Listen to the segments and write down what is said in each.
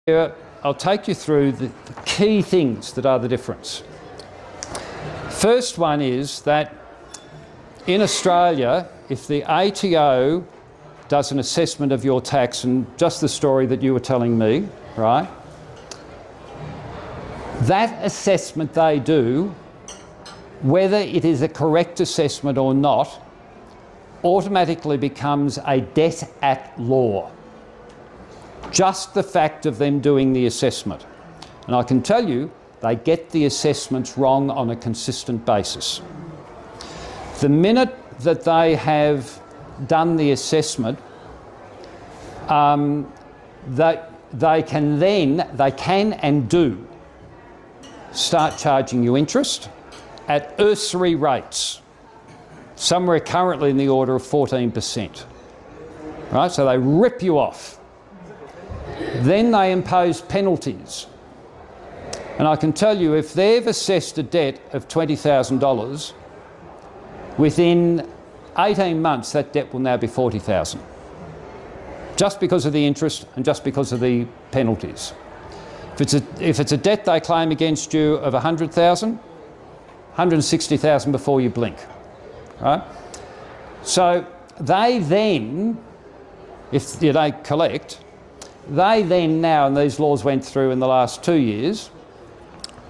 I'll take you through the key things that are the difference. First one is that in Australia, if the ATO does an assessment of your tax, and just the story that you were telling me, right? That assessment they do, whether it is a correct assessment or not, automatically becomes a debt at law. Just the fact of them doing the assessment. And I can tell you, they get the assessments wrong on a consistent basis. The minute that they have done the assessment, they can and do start charging you interest at usury rates, somewhere currently in the order of 14%. Right? So they rip you off. Then they impose penalties. And I can tell you, if they've assessed a debt of $20,000, within 18 months that debt will now be $40,000. Just because of the interest and just because of the penalties. If it's a debt they claim against you of $100,000, $160,000 before you blink. Right? So they then, if you don't collect, they then now, and these laws went through in the last 2 years,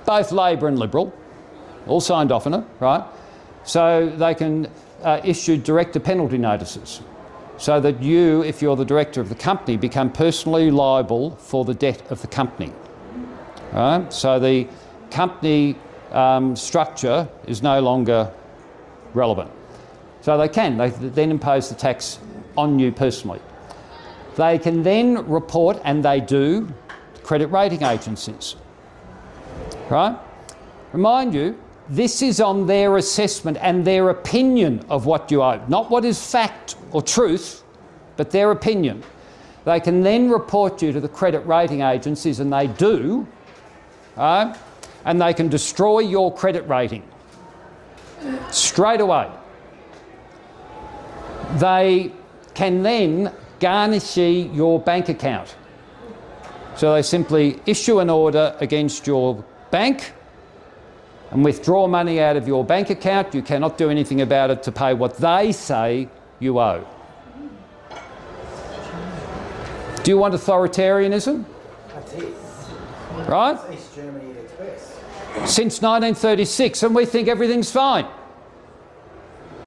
both Labor and Liberal, all signed off on it, right? So they can issue director penalty notices so that you, if you're the director of the company, become personally liable for the debt of the company. Right? So the company structure is no longer relevant. So they then impose the tax on you personally. They can then report, and they do, credit rating agencies. Right? Remind you, this is on their assessment and their opinion of what you owe, not what is fact or truth, but their opinion. They can then report you to the credit rating agencies, and they do, right? And they can destroy your credit rating straight away. They can then garnish your bank account. So they simply issue an order against your bank and withdraw money out of your bank account. You cannot do anything about it to pay what they say you owe. Do you want authoritarianism? That's it. Right? East Germany at its best. Since 1936, and we think everything's fine.